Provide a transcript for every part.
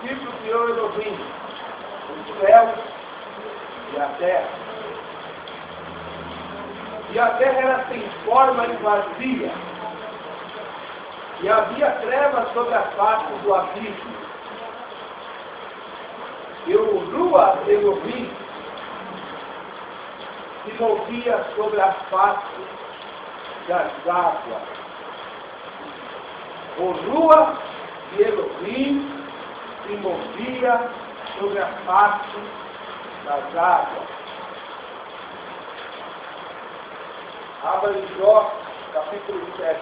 princípio criou Elohim os céus e a terra. E a terra era sem forma e vazia. E havia trevas sobre a face do abismo. E o Rua Elohim se movia sobre a face das águas. O Rua de Elohim se movia sobre a face das águas. Abra em Jó, capítulo 7.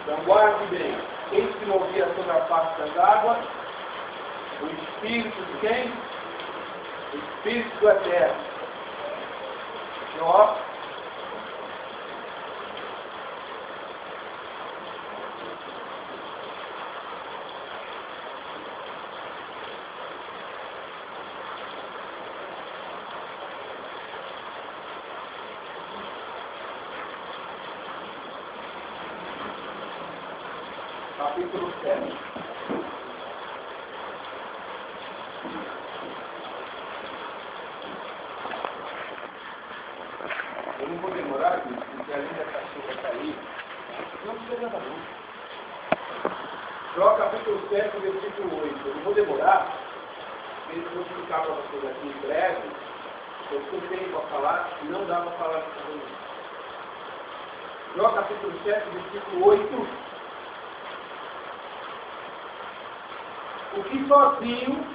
Então guarde bem, quem se movia sobre a face das águas? O Espírito de quem? O Espírito do Eterno. Jó. Capítulo 7. Eu não vou demorar, porque a linha está cheia cair. Não precisa da luz. Jó capítulo 7, versículo 8. Eu não vou demorar, porque eu vou explicar para vocês aqui em breve. Eu tenho para falar e não dá para falar de tudo isso. Jó capítulo 7, versículo 8. O que sozinho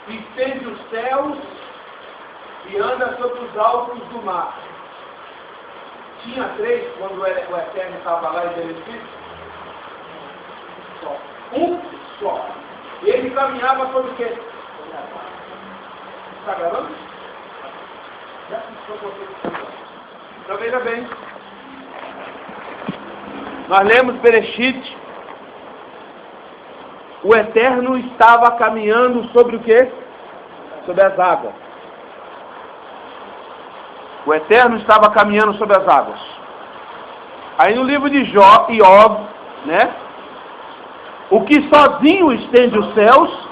estende os céus e anda sobre os altos do mar. Tinha 3 quando o Eterno estava lá estabelecido? Só. Um só. E ele caminhava sobre o quê? Está gravando? Já pensou você? Então veja bem. Nós lemos Bereshit. O Eterno estava caminhando sobre o quê? Sobre as águas. O Eterno estava caminhando sobre as águas. Aí no livro de Jó e Ob, né? O que sozinho estende os céus,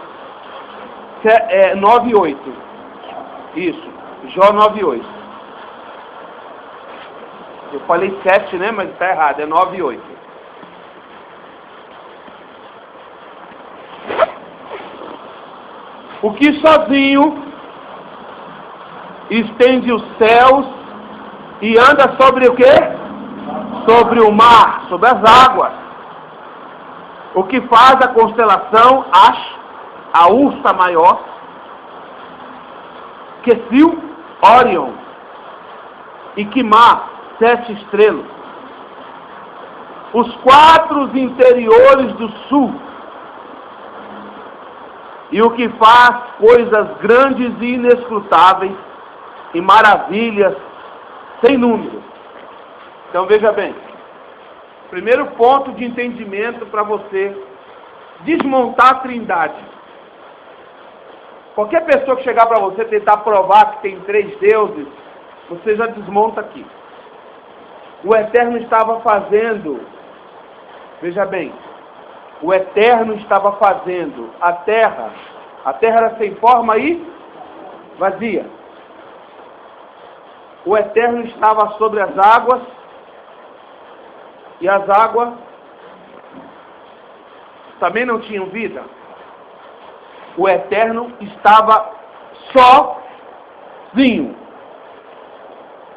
é 9:8. Isso, Jó 9:8. Eu falei 7, né? Mas está errado, é 9:8. O que sozinho estende os céus e anda sobre o quê? Sobre o mar, sobre as águas. O que faz a constelação Ash, a ursa maior, Quefil, Orion e Quimá, 7 estrelas. Os 4 interiores do sul. E o que faz coisas grandes e inescrutáveis e maravilhas sem número. Então veja bem, primeiro ponto de entendimento para você desmontar a trindade. Qualquer pessoa que chegar para você tentar provar que tem 3 deuses, você já desmonta aqui. O Eterno estava fazendo, veja bem, o Eterno estava fazendo a terra era sem forma e vazia. O Eterno estava sobre as águas, e as águas também não tinham vida. O Eterno estava sozinho.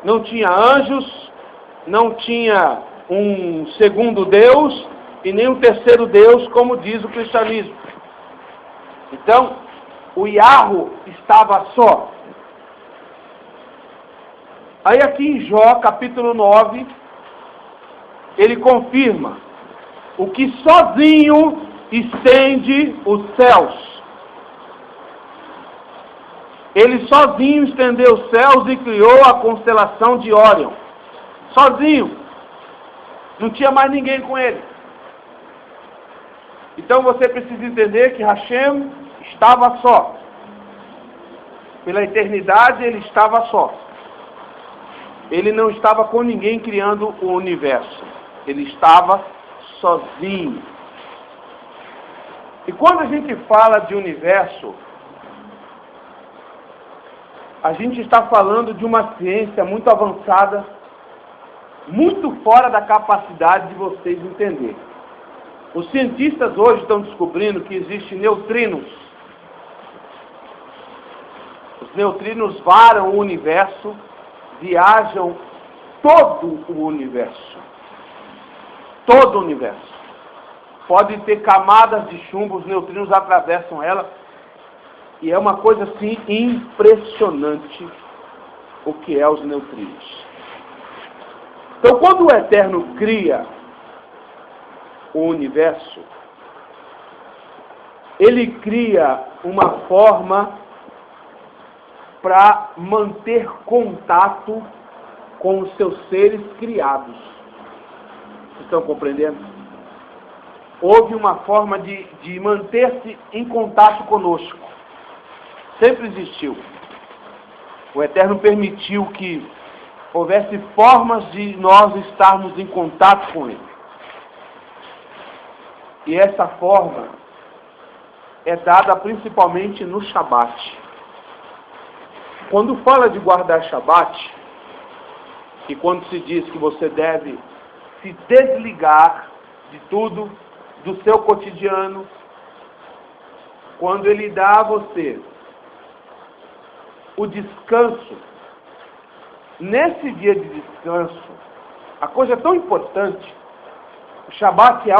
Não tinha anjos, não tinha um segundo Deus, e nem um terceiro Deus, como diz o cristianismo. Então, o Yahweh estava só. Aí aqui em Jó, capítulo 9, ele confirma o que sozinho estende os céus. Ele sozinho estendeu os céus e criou a constelação de Orion. Sozinho. Não tinha mais ninguém com ele. Então você precisa entender que Hashem estava só. Pela eternidade ele estava só. Ele não estava com ninguém criando o universo. Ele estava sozinho. E quando a gente fala de universo, a gente está falando de uma ciência muito avançada, muito fora da capacidade de vocês entenderem. Os cientistas hoje estão descobrindo que existem neutrinos. Os neutrinos varam o universo, viajam todo o universo. Todo o universo. Pode ter camadas de chumbo, os neutrinos atravessam ela. E é uma coisa assim impressionante o que é os neutrinos. Então, quando o Eterno cria o universo, ele cria uma forma para manter contato com os seus seres criados. Vocês estão compreendendo? Houve uma forma de manter-se em contato conosco. Sempre existiu. O Eterno permitiu que houvesse formas de nós estarmos em contato com Ele. E essa forma é dada principalmente no Shabat. Quando fala de guardar Shabat, e quando se diz que você deve se desligar de tudo, do seu cotidiano, quando Ele dá a você o descanso, nesse dia de descanso, a coisa é tão importante, o Shabat é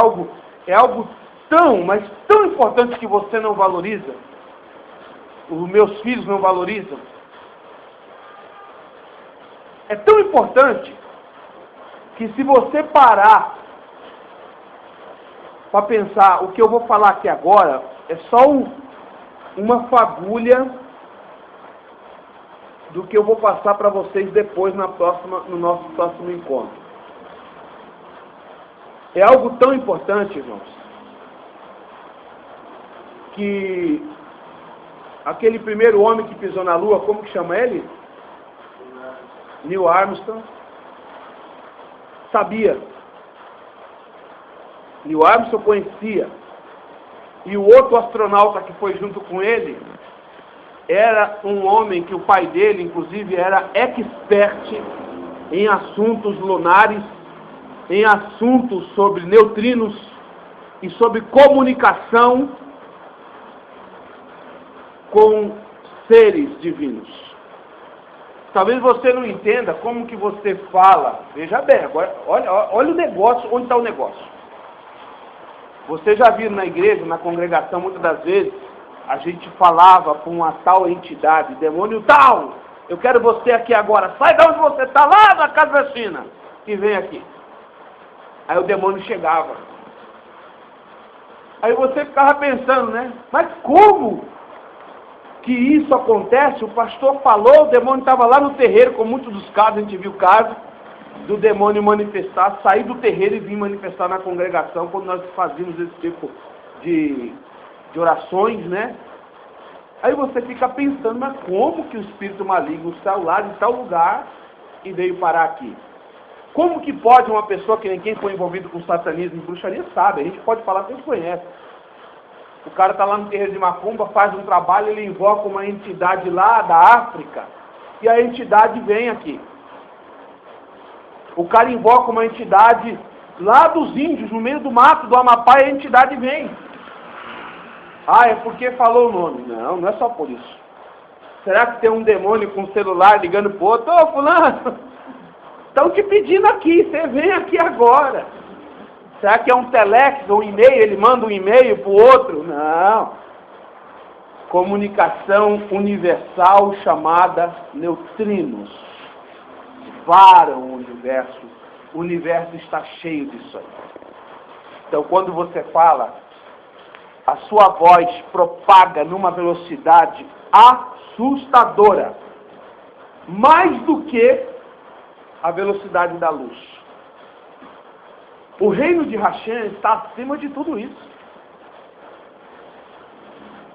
algo tão, mas tão importante que você não valoriza, os meus filhos não valorizam. É tão importante que se você parar para pensar, o que eu vou falar aqui agora é só uma fagulha do que eu vou passar para vocês depois no nosso próximo encontro. É algo tão importante, irmãos, que aquele primeiro homem que pisou na Lua, como que chama ele? Neil Armstrong. Sabia. Neil Armstrong conhecia. E o outro astronauta que foi junto com ele era um homem que o pai dele, inclusive, era expert em assuntos lunares, em assuntos sobre neutrinos e sobre comunicação com seres divinos. Talvez você não entenda como que você fala. Veja bem, agora, olha o negócio, onde está o negócio. Você já viu na igreja, na congregação, muitas das vezes, a gente falava para uma tal entidade, demônio tal, eu quero você aqui agora, sai de onde você está, lá na casa da China, e vem aqui. Aí o demônio chegava. Aí você ficava pensando, né? Mas como que isso acontece? O pastor falou, o demônio estava lá no terreiro, como muitos dos casos, a gente viu casos do demônio manifestar, sair do terreiro e vir manifestar na congregação, quando nós fazíamos esse tipo de orações, né? Aí você fica pensando, mas como que o espírito maligno saiu lá de tal lugar e veio parar aqui? Como que pode uma pessoa que ninguém foi envolvido com satanismo e bruxaria sabe? A gente pode falar que a gente conhece. O cara está lá no terreiro de Macumba, faz um trabalho, ele invoca uma entidade lá da África, e a entidade vem aqui. O cara invoca uma entidade lá dos índios, no meio do mato do Amapá, e a entidade vem. Ah, é porque falou o nome. Não, não é só por isso. Será que tem um demônio com um celular ligando pro outro? Ô, fulano, estão te pedindo aqui, você vem aqui agora. Será que é um telex ou um e-mail? Ele manda um e-mail para o outro? Não. Comunicação universal chamada neutrinos. Varam o universo. O universo está cheio disso aí. Então, quando você fala, a sua voz propaga numa velocidade assustadora. Mais do que a velocidade da luz. O reino de Hashem está acima de tudo isso.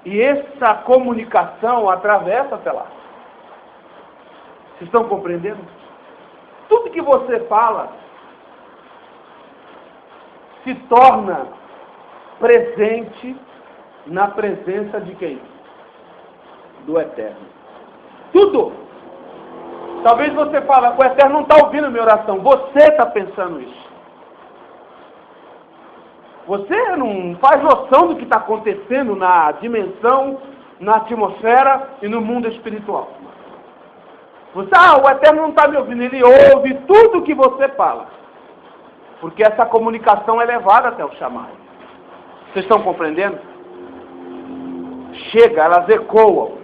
E essa comunicação atravessa até lá. Vocês estão compreendendo? tudo que você fala se torna presente na presença de quem? Do Eterno. Tudo. Talvez você fale, o Eterno não está ouvindo a minha oração. Você está pensando isso. Você não faz noção do que está acontecendo na dimensão, na atmosfera e no mundo espiritual. Você, o Eterno não está me ouvindo. Ele ouve tudo que você fala. Porque essa comunicação é levada até o chamado. Vocês estão compreendendo? Chega, elas ecoam.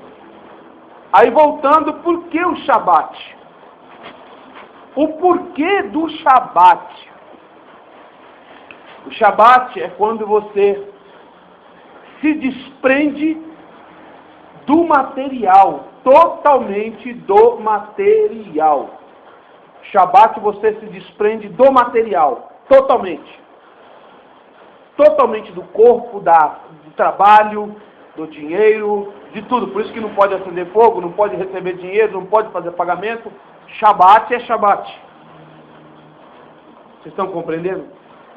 Aí voltando, por que o Shabat? O porquê do Shabat? O Shabat é quando você se desprende do material, totalmente do material. Shabat você se desprende do material, totalmente. Totalmente do corpo, do trabalho, do dinheiro, de tudo. Por isso que não pode acender fogo, não pode receber dinheiro, não pode fazer pagamento. Shabat é Shabat. Vocês estão compreendendo?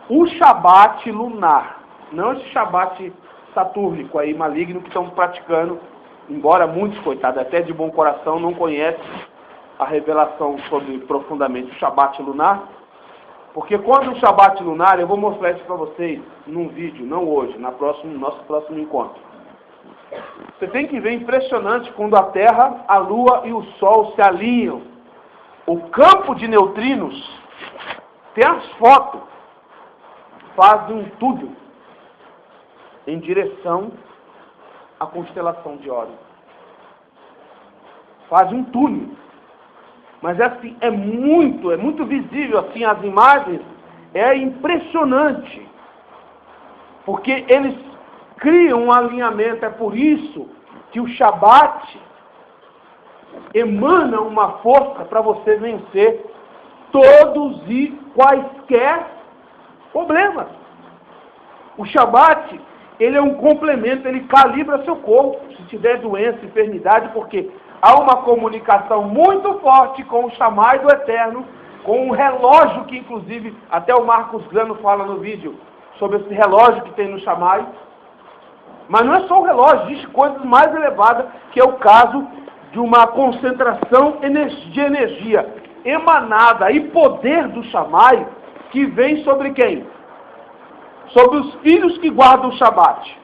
O Shabat lunar, não esse Shabat satúrnico aí, maligno, que estão praticando, embora muitos, coitados, até de bom coração, não conhecem a revelação sobre profundamente o Shabat lunar. Porque quando o Shabat lunar, eu vou mostrar isso para vocês num vídeo, não hoje, no nosso próximo encontro. Você tem que ver impressionante quando a Terra, a Lua e o Sol se alinham. O campo de neutrinos, tem as fotos, faz um túnel em direção à constelação de Órion. Faz um túnel. Mas assim, é muito visível, assim, as imagens, é impressionante. Porque eles criam um alinhamento, é por isso que o Shabat emana uma força para você vencer todos e quaisquer problemas. O Shabat, ele é um complemento, ele calibra seu corpo, se tiver doença, enfermidade, porque há uma comunicação muito forte com o chamai do Eterno, com um relógio que, inclusive, até o Marcos Grano fala no vídeo sobre esse relógio que tem no chamai. Mas não é só o relógio, existe coisas mais elevadas, que é o caso de uma concentração de energia emanada e poder do chamai, que vem sobre quem? Sobre os filhos que guardam o Shabat.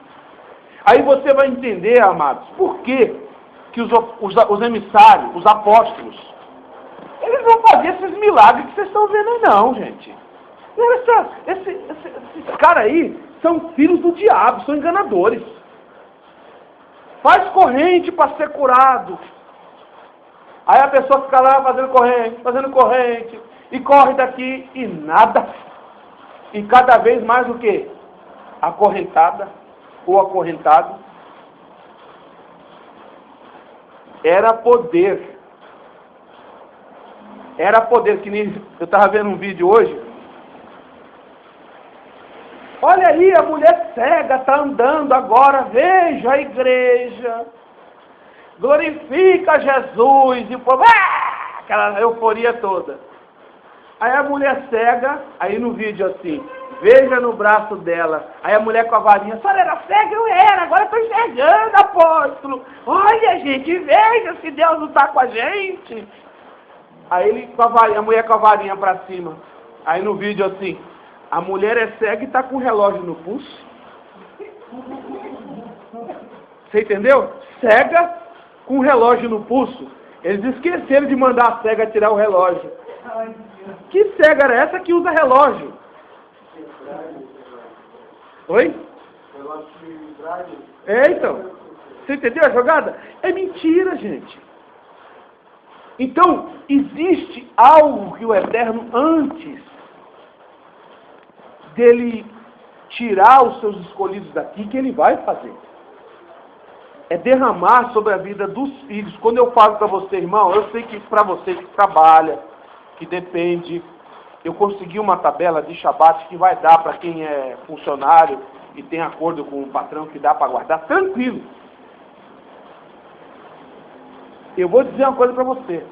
Aí você vai entender, amados, por que os emissários, os apóstolos, eles não faziam esses milagres que vocês estão vendo aí não, gente. Esses caras aí são filhos do diabo, são enganadores. Faz corrente para ser curado. Aí a pessoa fica lá fazendo corrente, e corre daqui e nada. E cada vez mais o quê? Acorrentada ou acorrentado. Era poder. Era poder, que nem eu estava vendo um vídeo hoje. Olha aí, a mulher cega está andando agora, veja a igreja. Glorifica Jesus. E o povo, aquela euforia toda. Aí a mulher cega, aí no vídeo assim, veja no braço dela. Aí a mulher com a varinha, a senhora era cega? Eu era, agora estou enxergando, apóstolo. Olha, gente, veja se Deus não está com a gente. Aí ele com a varinha, a mulher com a varinha para cima. Aí no vídeo assim, a mulher é cega e está com o relógio no pulso. Você entendeu? Cega com o relógio no pulso. Eles esqueceram de mandar a cega tirar o relógio. Que cega era essa que usa relógio? Oi? É, então. Você entendeu a jogada? É mentira, gente. Então, existe algo que o Eterno, antes dele tirar os seus escolhidos daqui, que ele vai fazer. É derramar sobre a vida dos filhos. Quando eu falo para você, irmão, eu sei que para você que trabalha, que depende, eu consegui uma tabela de Shabat que vai dar para quem é funcionário e tem acordo com o patrão, que dá para guardar tranquilo. Eu vou dizer uma coisa para você.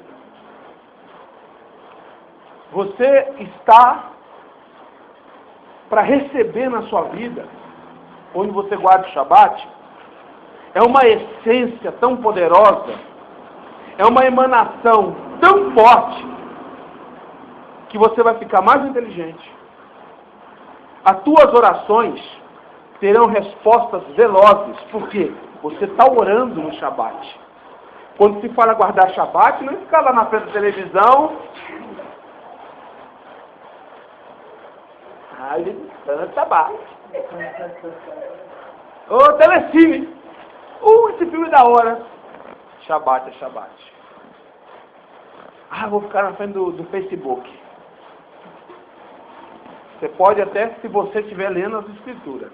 você está para receber na sua vida, onde você guarda o Shabat, é uma essência tão poderosa, é uma emanação tão forte, que você vai ficar mais inteligente. As tuas orações terão respostas velozes. Por quê? Você está orando no Shabat. Quando se fala guardar Shabat, não é ficar lá na frente da televisão. Shabat. Ô, Telecine. Esse filme é da hora. Shabat é Shabat. Vou ficar na frente do Facebook. Você pode até, se você estiver lendo as Escrituras.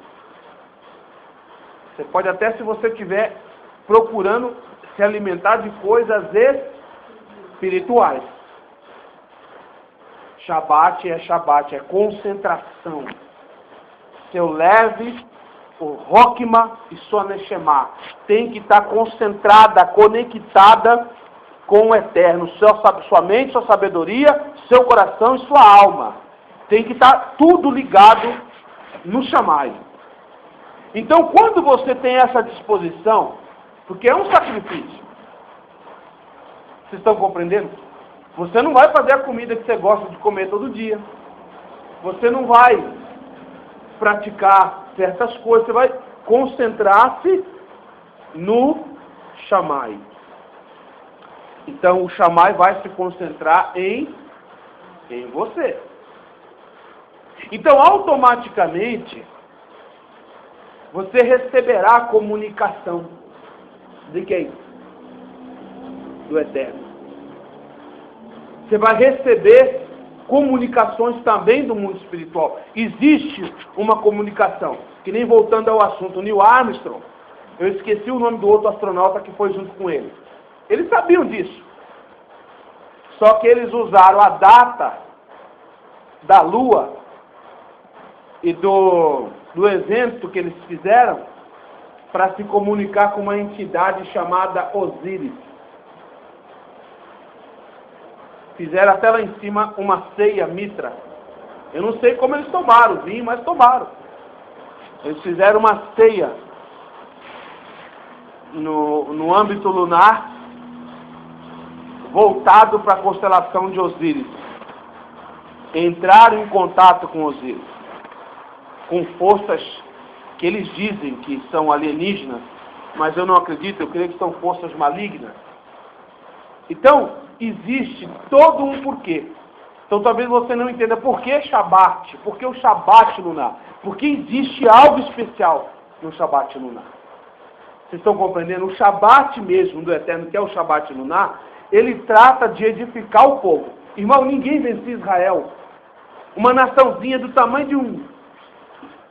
Você pode até, se você estiver procurando se alimentar de coisas espirituais. Shabat é concentração. Seu leve, o Rokma e sua Neshama tem que estar concentrada, conectada com o Eterno. Sua mente, sua sabedoria, seu coração e sua alma. Tem que estar tudo ligado no Shammai. Então, quando você tem essa disposição, porque é um sacrifício, vocês estão compreendendo? Você não vai fazer a comida que você gosta de comer todo dia. Você não vai praticar certas coisas. Você vai concentrar-se no Shammai. Então, o Shammai vai se concentrar em você. Então, automaticamente, você receberá a comunicação de quem? Do Eterno. Você vai receber comunicações também do mundo espiritual. Existe uma comunicação, que nem voltando ao assunto, Neil Armstrong, eu esqueci o nome do outro astronauta que foi junto com ele. Eles sabiam disso. Só que eles usaram a data da Lua e do evento que eles fizeram para se comunicar com uma entidade chamada Osíris. Fizeram até lá em cima uma ceia mitra. Eu não sei como eles tomaram vinho, mas tomaram. Eles fizeram uma ceia no âmbito lunar, voltado para a constelação de Osíris. Entraram em contato com Osíris, com forças que eles dizem que são alienígenas, mas eu não acredito, eu creio que são forças malignas. Então, existe todo um porquê. Então, talvez você não entenda por que Shabat, por que o Shabat lunar, porque existe algo especial no Shabat lunar. Vocês estão compreendendo? O Shabat mesmo do Eterno, que é o Shabat lunar, ele trata de edificar o povo. Irmão, ninguém vencia Israel. Uma naçãozinha do tamanho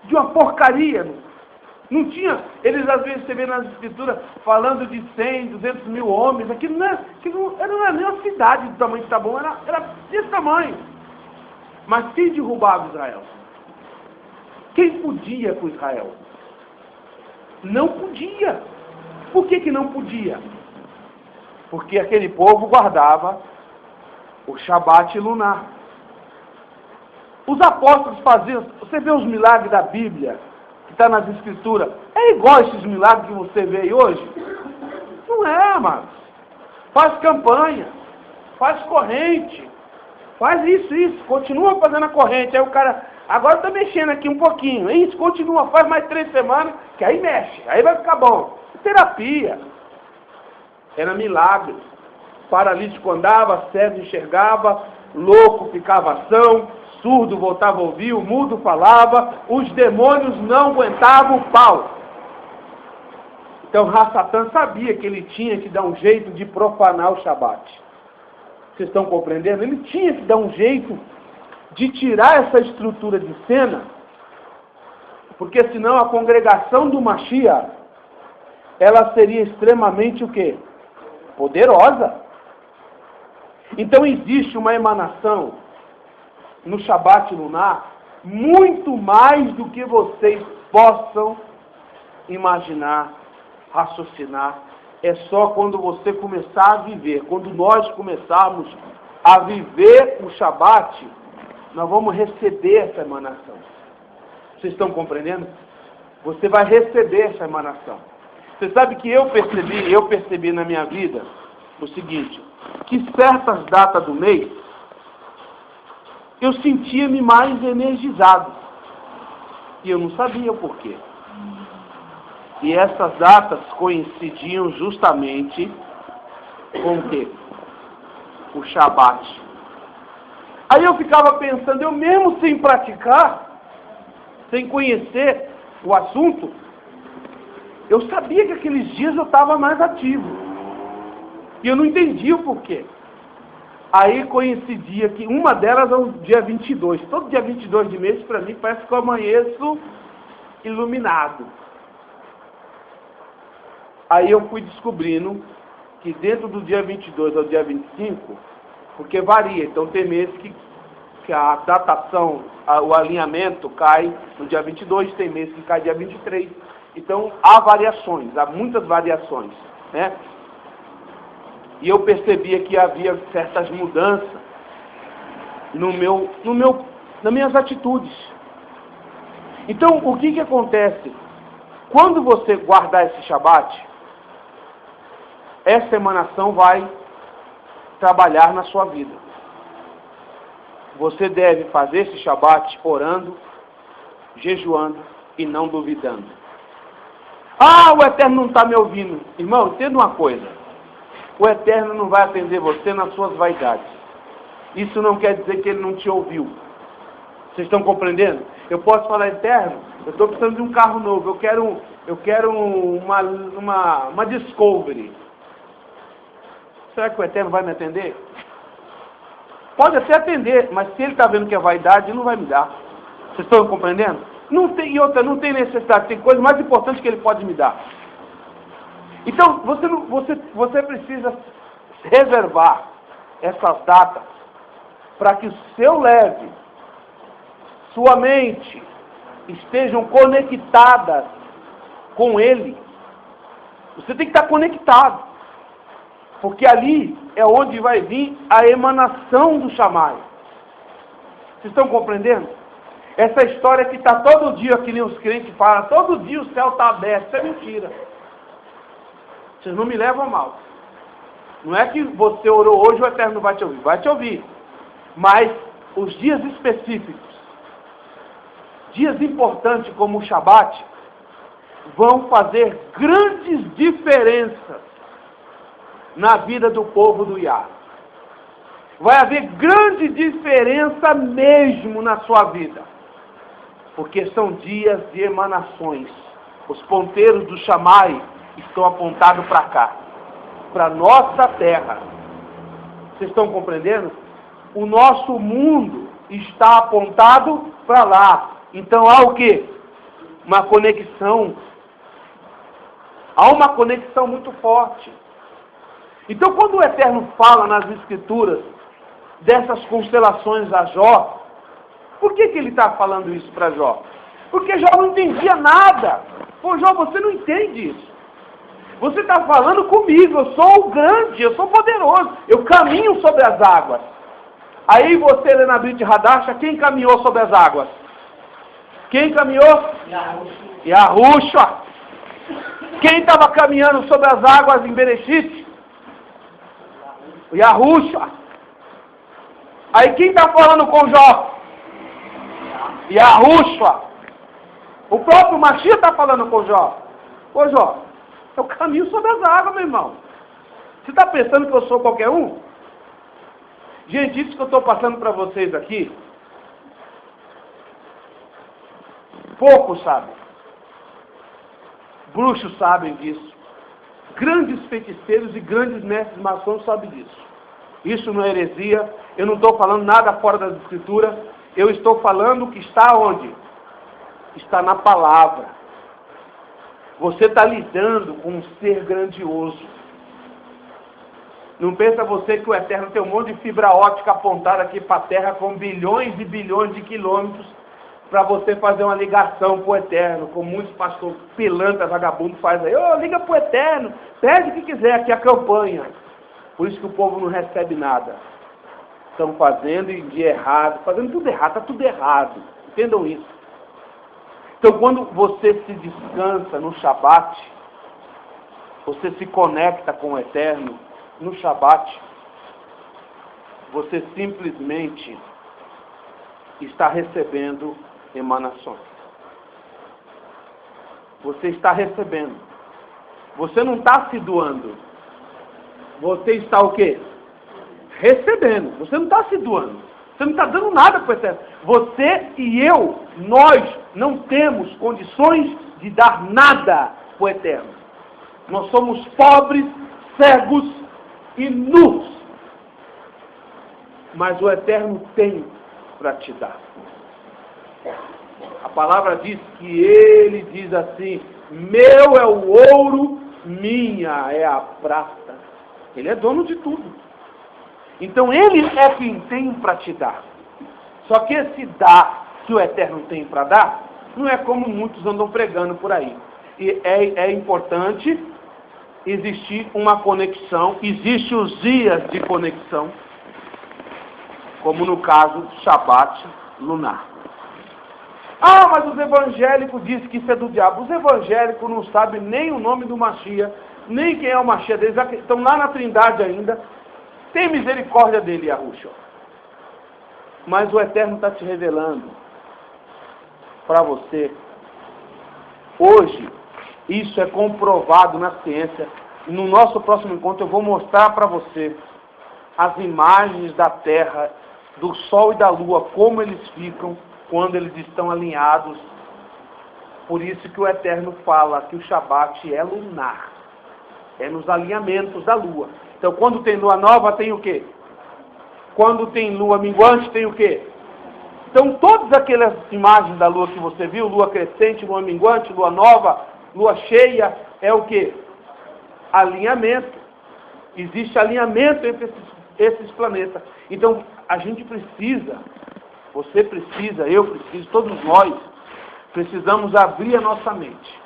de uma porcaria. Não tinha, eles às vezes você vê nas escrituras falando de 100, 200 mil homens, aquilo não era nem uma cidade do tamanho de Tabão, era desse tamanho. Mas quem derrubava Israel? Quem podia com Israel? Não podia. Por que não podia? Porque aquele povo guardava o Shabat lunar. Os apóstolos faziam, você vê os milagres da Bíblia, que está nas Escrituras, é igual esses milagres que você vê aí hoje? Não é, amados. Faz campanha, faz corrente, faz isso, continua fazendo a corrente. Aí o cara, agora está mexendo aqui um pouquinho, isso, continua, faz mais 3 semanas, que aí mexe, aí vai ficar bom. Terapia. Era milagre. Paralítico andava, cego enxergava, louco ficava ação, surdo voltava a ouvir, o mudo falava, os demônios não aguentavam o pau. Então Satã sabia que ele tinha que dar um jeito de profanar o Shabat. Vocês estão compreendendo? Ele tinha que dar um jeito de tirar essa estrutura de cena, porque senão a congregação do Mashiach, ela seria extremamente o quê? Poderosa. Então existe uma emanação no Shabat lunar muito mais do que vocês possam imaginar, raciocinar. É só quando você começar a viver, quando nós começarmos a viver o Shabat, nós vamos receber essa emanação. Vocês estão compreendendo? Você vai receber essa emanação. Você sabe que eu percebi na minha vida o seguinte, que certas datas do mês, eu sentia-me mais energizado. E eu não sabia o porquê. E essas datas coincidiam justamente com o quê? O Shabat. Aí eu ficava pensando, eu mesmo sem praticar, sem conhecer o assunto, eu sabia que aqueles dias eu estava mais ativo. E eu não entendia o porquê. Aí coincidia que uma delas é o dia 22. Todo dia 22 de mês, para mim, parece que eu amanheço iluminado. Aí eu fui descobrindo que dentro do dia 22 ao dia 25, porque varia, então tem meses que a datação, o alinhamento cai no dia 22, tem meses que cai dia 23. Então há variações, há muitas variações, né? E eu percebia que havia certas mudanças nas minhas atitudes. Então, o que acontece? Quando você guardar esse Shabat, essa emanação vai trabalhar na sua vida. Você deve fazer esse Shabat orando, jejuando e não duvidando. Ah, o Eterno não está me ouvindo. Irmão, entenda uma coisa. O Eterno não vai atender você nas suas vaidades. Isso não quer dizer que Ele não te ouviu. Vocês estão compreendendo? Eu posso falar, Eterno, eu estou precisando de um carro novo, eu quero uma Discovery. Será que o Eterno vai me atender? Pode até atender, mas se Ele está vendo que é vaidade, Ele não vai me dar. Vocês estão compreendendo? Não tem necessidade, tem coisa mais importante que Ele pode me dar. Então, você precisa reservar essas datas para que o seu leve, sua mente, estejam conectadas com Ele. Você tem que estar conectado, porque ali é onde vai vir a emanação do Shammai. Vocês estão compreendendo? Essa história que está todo dia, que nem os crentes falam, todo dia o céu está aberto, isso é mentira. Vocês não me levam a mal. Não é que você orou hoje, o Eterno não vai te ouvir. Vai te ouvir. Mas os dias específicos, dias importantes como o Shabat, vão fazer grandes diferenças na vida do povo do Iá. Vai haver grande diferença mesmo na sua vida. Porque são dias de emanações. Os ponteiros do Shammai estão apontados para cá, para nossa terra. Vocês estão compreendendo? O nosso mundo está apontado para lá. Então há o quê? Uma conexão. Há uma conexão muito forte. Então quando o Eterno fala nas Escrituras dessas constelações a Jó, por que Ele está falando isso para Jó? Porque Jó não entendia nada. Pô, Jó, você não entende isso. Você está falando comigo, eu sou o grande, eu sou poderoso, eu caminho sobre as águas. Aí você lê na Brit Hadasha, quem caminhou sobre as águas? Quem caminhou? Yahushua. Quem estava caminhando sobre as águas em Bereshit? Yahushua. Aí quem está falando com Jó? Yahushua. O próprio Mashiach está falando com Jó. Ô Jó, eu caminho sobre as águas, meu irmão. Você está pensando que eu sou qualquer um? Gente, isso que eu estou passando para vocês aqui, poucos sabem. Bruxos sabem disso. Grandes feiticeiros e grandes mestres maçons sabem disso. Isso não é heresia. Eu não estou falando nada fora das Escrituras. Eu estou falando que está onde? Está na palavra. Você está lidando com um ser grandioso. Não pensa você que o Eterno tem um monte de fibra ótica apontada aqui para a Terra com bilhões e bilhões de quilômetros para você fazer uma ligação para o Eterno, como muitos pastores pilantras, vagabundos fazem aí. Ô, liga para o Eterno, pede o que quiser, aqui é a campanha. Por isso que o povo não recebe nada. estão fazendo e de errado, fazendo tudo errado, está tudo errado. Entendam isso. Então, quando você se descansa no Shabat, você se conecta com o Eterno no Shabat, você simplesmente está recebendo emanações. Você está recebendo. Você não está se doando. Você está o quê? Recebendo. Você não está se doando. Você não está dando nada para o Eterno. Você e eu, nós não temos condições de dar nada para o Eterno. Nós somos pobres, cegos e nus. Mas o Eterno tem para te dar. A palavra diz que Ele diz assim: meu é o ouro, minha é a prata. Ele é dono de tudo. Então Ele é quem tem para te dar. Só que esse dar que o Eterno tem para dar, não é como muitos andam pregando por aí. E é importante existir uma conexão, existem os dias de conexão, como no caso do Shabat lunar. Ah, mas os evangélicos dizem que isso é do diabo. Os evangélicos não sabem nem o nome do Mashiach, nem quem é o Mashiach deles, estão lá na Trindade ainda. Tem misericórdia dele, Yahushua. Mas o Eterno está te revelando para você. Hoje, isso é comprovado na ciência. No nosso próximo encontro eu vou mostrar para você as imagens da Terra, do Sol e da Lua, como eles ficam quando eles estão alinhados. Por isso que o Eterno fala que o Shabat é lunar. É nos alinhamentos da Lua. Então, quando tem lua nova, tem o quê? Quando tem lua minguante, tem o quê? Então, todas aquelas imagens da lua que você viu, lua crescente, lua minguante, lua nova, lua cheia, é o quê? Alinhamento. Existe alinhamento entre esses planetas. Então, a gente precisa, você precisa, eu preciso, todos nós, precisamos abrir a nossa mente.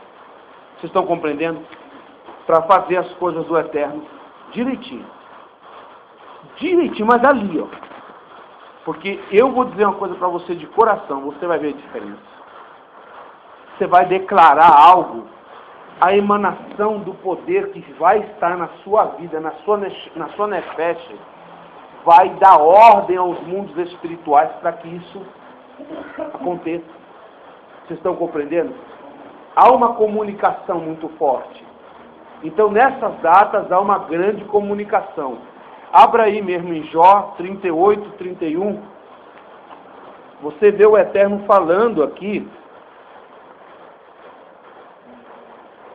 Vocês estão compreendendo? Para fazer as coisas do Eterno direitinho. Direitinho, mas ali, ó. Porque eu vou dizer uma coisa para você de coração, você vai ver a diferença. Você vai declarar algo, a emanação do poder que vai estar na sua vida, na sua nefesh, vai dar ordem aos mundos espirituais para que isso aconteça. Vocês estão compreendendo? Há uma comunicação muito forte. Então, nessas datas, há uma grande comunicação. Abra aí mesmo em Jó 38, 31. Você vê o Eterno falando aqui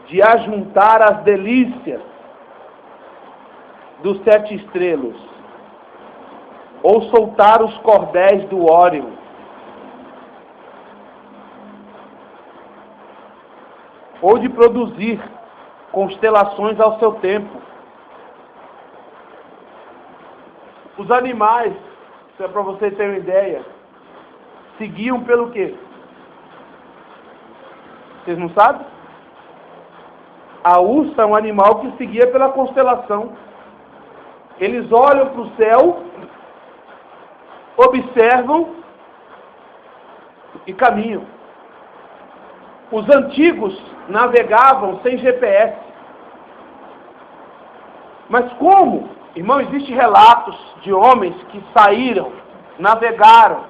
de ajuntar as delícias dos 7 estrelas, ou soltar os cordéis do Órion. Ou de produzir constelações ao seu tempo. Os animais, para você ter uma ideia, seguiam pelo quê? Vocês não sabem? A ursa é um animal que seguia pela constelação. Eles olham para o céu, observam e caminham. Os antigos navegavam sem GPS. Mas como? Irmão, existem relatos de homens que saíram, navegaram,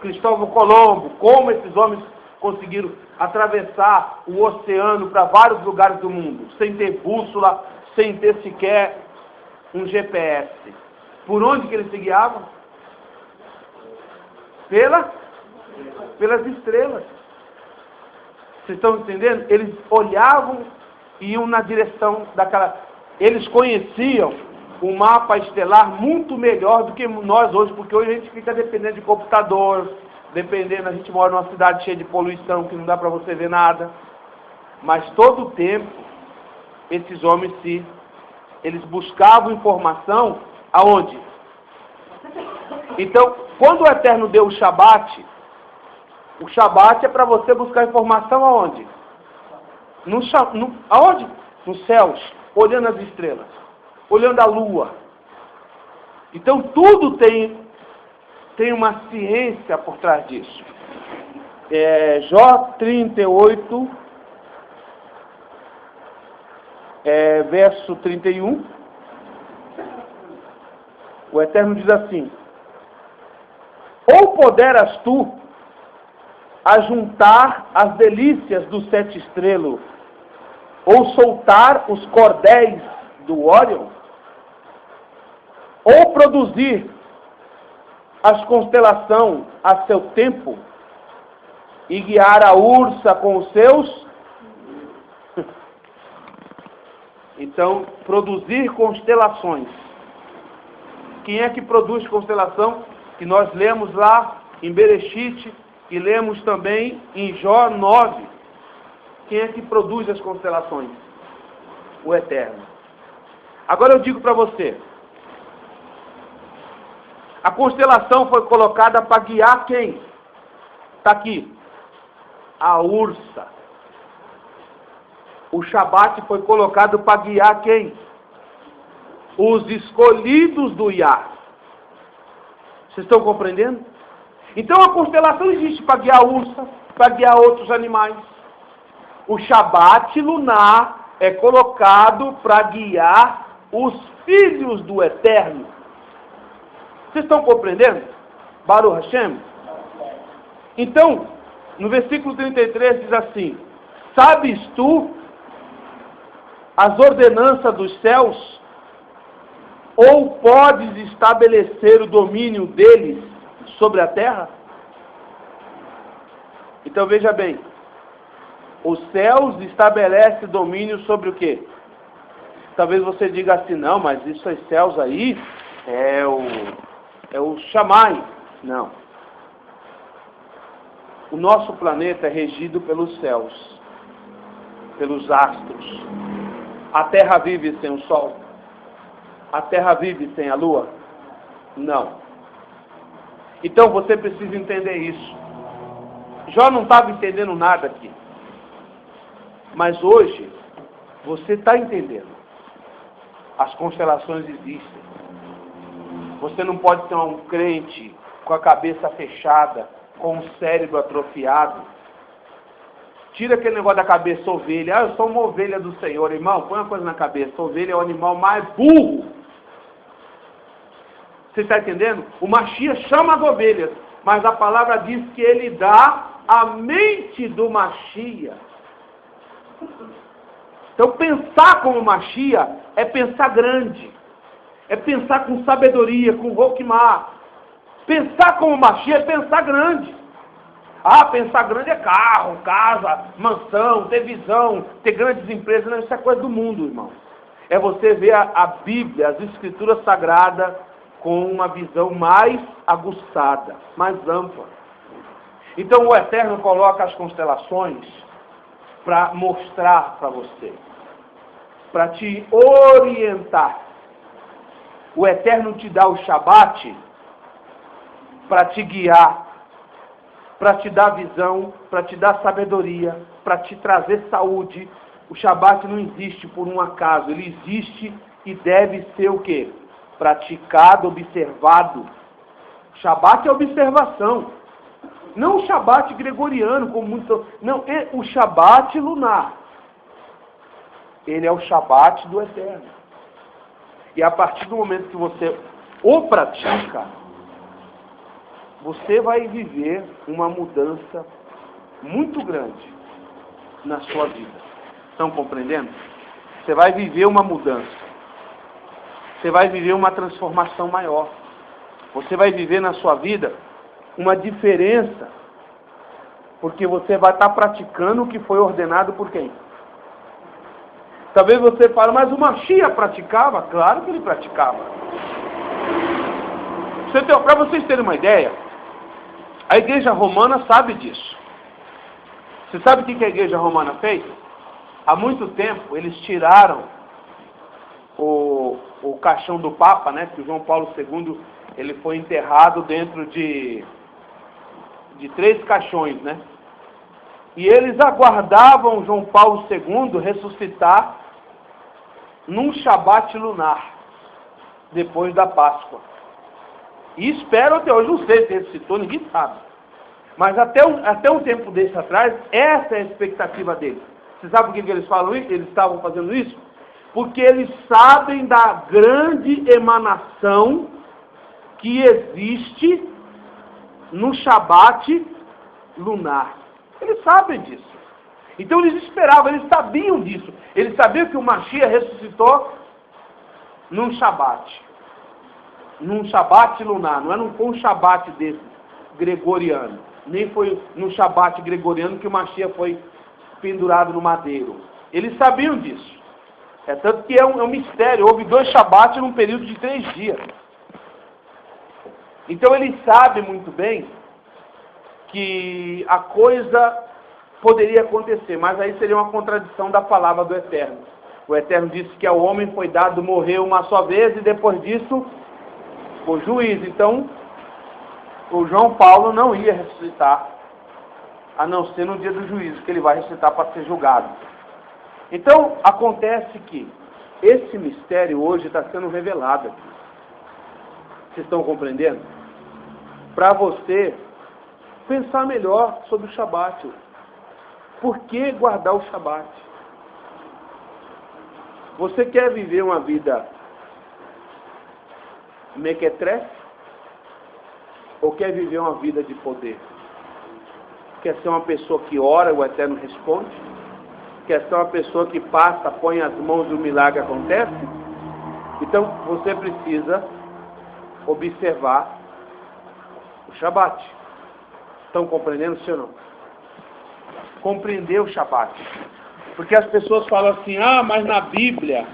Cristóvão Colombo, como esses homens conseguiram atravessar o oceano para vários lugares do mundo, sem ter bússola, sem ter sequer um GPS. Por onde que eles se guiavam? Pelas estrelas. Vocês estão entendendo? Eles olhavam e iam na direção daquela... Eles conheciam o mapa estelar muito melhor do que nós hoje, porque hoje a gente fica dependendo de computador, a gente mora numa cidade cheia de poluição, que não dá para você ver nada. Mas todo o tempo, esses homens eles buscavam informação aonde? Então, quando o Eterno deu o Shabat é para você buscar informação aonde? Aonde? Nos céus, olhando as estrelas, olhando a lua. Então tudo tem tem uma ciência por trás disso. Jó 38, verso 31. O Eterno diz assim: ou poderas tu ajuntar as delícias do sete estrelo, ou soltar os cordéis do Órion, ou produzir as constelações a seu tempo, e guiar a ursa com os seus. Então, produzir constelações. Quem é que produz constelação? Que nós lemos lá em Bereshit e lemos também em Jó 9. Quem é que produz as constelações? O Eterno. Agora eu digo para você, a constelação foi colocada para guiar quem? Está aqui. A ursa. O Shabat foi colocado para guiar quem? Os escolhidos do Yah. Vocês estão compreendendo? Então a constelação existe para guiar a ursa, para guiar outros animais. O Shabat lunar é colocado para guiar os filhos do Eterno. Vocês estão compreendendo? Baruch Hashem? Então, no versículo 33 diz assim: sabes tu as ordenanças dos céus? Ou podes estabelecer o domínio deles sobre a terra? Então veja bem, os céus estabelecem domínio sobre o quê? Talvez você diga assim, não, mas esses céus aí é o Shammai. Não. O nosso planeta é regido pelos céus, pelos astros. A Terra vive sem o Sol? A Terra vive sem a Lua? Não. Então você precisa entender isso. Jó não estava entendendo nada aqui. Mas hoje, você está entendendo. As constelações existem. Você não pode ser um crente com a cabeça fechada, com o cérebro atrofiado. Tira aquele negócio da cabeça ovelha. Eu sou uma ovelha do Senhor, irmão. Põe uma coisa na cabeça. A ovelha é o animal mais burro. Você está entendendo? O Mashiach chama as ovelhas, mas a palavra diz que ele dá a mente do Mashiach. Então pensar como Mashiach é pensar grande. É pensar com sabedoria, com Hokmah. Pensar como Mashiach é pensar grande. Ah, pensar grande é carro, casa, mansão, ter visão, ter grandes empresas. Não, isso é coisa do mundo, irmão. É você ver a Bíblia, as Escrituras Sagradas, com uma visão mais aguçada, mais ampla. Então o Eterno coloca as constelações para mostrar para você, para te orientar. O Eterno te dá o Shabat para te guiar, para te dar visão, para te dar sabedoria, para te trazer saúde. O Shabat não existe por um acaso, ele existe e deve ser o quê? Praticado, observado. Shabat é observação. Não o Shabat gregoriano, como muitos... Não, é o Shabat lunar. Ele é o Shabat do Eterno. E a partir do momento que você o pratica, você vai viver uma mudança muito grande na sua vida. Estão compreendendo? Você vai viver uma mudança. Você vai viver uma transformação maior. Você vai viver na sua vida uma diferença. Porque você vai estar praticando o que foi ordenado por quem? Talvez você fale, mas o Mashiach praticava? Claro que ele praticava. Para vocês terem uma ideia, a igreja romana sabe disso. Você sabe o que a igreja romana fez? Há muito tempo eles tiraram o caixão do Papa, né? Que o João Paulo II ele foi enterrado dentro de 3 caixões, né? E eles aguardavam João Paulo II ressuscitar num Shabat lunar, depois da Páscoa. E espero até hoje, não sei se ressuscitou, ninguém sabe. Mas até um tempo desse atrás, essa é a expectativa deles. Você sabe por que eles falam isso? Eles estavam fazendo isso? Porque eles sabem da grande emanação que existe no Shabat lunar. Eles sabem disso. Então eles esperavam, eles sabiam disso. Eles sabiam que o Mashiach ressuscitou num Shabat. Num Shabat lunar. Não foi um Shabat desse gregoriano. Nem foi no Shabat gregoriano que o Mashiach foi pendurado no madeiro. Eles sabiam disso. É tanto que é um mistério. Houve 2 Shabats num período de 3 dias. Então eles sabem muito bem que a coisa poderia acontecer, mas aí seria uma contradição da palavra do Eterno. O Eterno disse que ao homem foi dado morrer uma só vez e depois disso o juízo. Então o João Paulo não ia ressuscitar, a não ser no dia do juízo, que ele vai ressuscitar para ser julgado. Então acontece que esse mistério hoje está sendo revelado aqui. Vocês estão compreendendo? Para você pensar melhor sobre o Shabat. Por que guardar o Shabat? Você quer viver uma vida mequetrefe? Ou quer viver uma vida de poder? Quer ser uma pessoa que ora e o Eterno responde? Quer ser uma pessoa que passa, põe as mãos e o milagre acontece? Então você precisa observar o Shabat. Estão compreendendo, sim ou não? Compreender o Shabat. Porque as pessoas falam assim, mas na Bíblia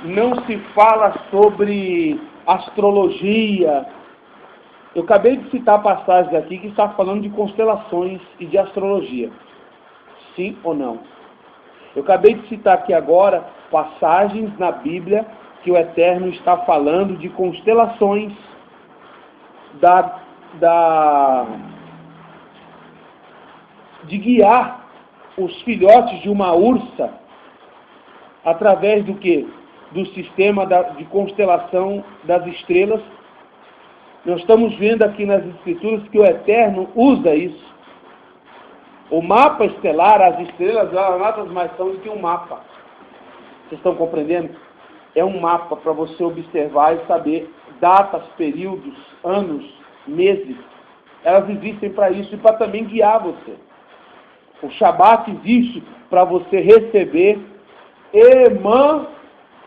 não se fala sobre astrologia. Eu acabei de citar passagens aqui que está falando de constelações e de astrologia. Sim ou não? Eu acabei de citar aqui agora passagens na Bíblia que o Eterno está falando de constelações de guiar os filhotes de uma ursa através do quê? Do sistema de constelação das estrelas. Nós estamos vendo aqui nas Escrituras que o Eterno usa isso. O mapa estelar, as estrelas, nada mais são do que um mapa. Vocês estão compreendendo? É um mapa para você observar e saber datas, períodos, anos, meses. Elas existem para isso e para também guiar você. O Shabat existe para você receber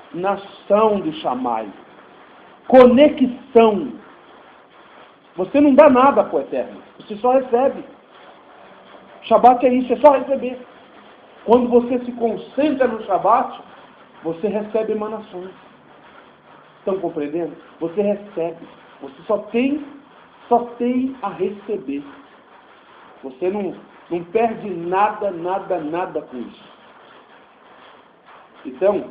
emanação do Shammai. Conexão. Você não dá nada para o Eterno. Você só recebe. Shabat é isso, é só receber. Quando você se concentra no Shabat, você recebe emanações. Estão compreendendo? Você recebe. Você só tem a receber. Você não perde nada com isso. Então,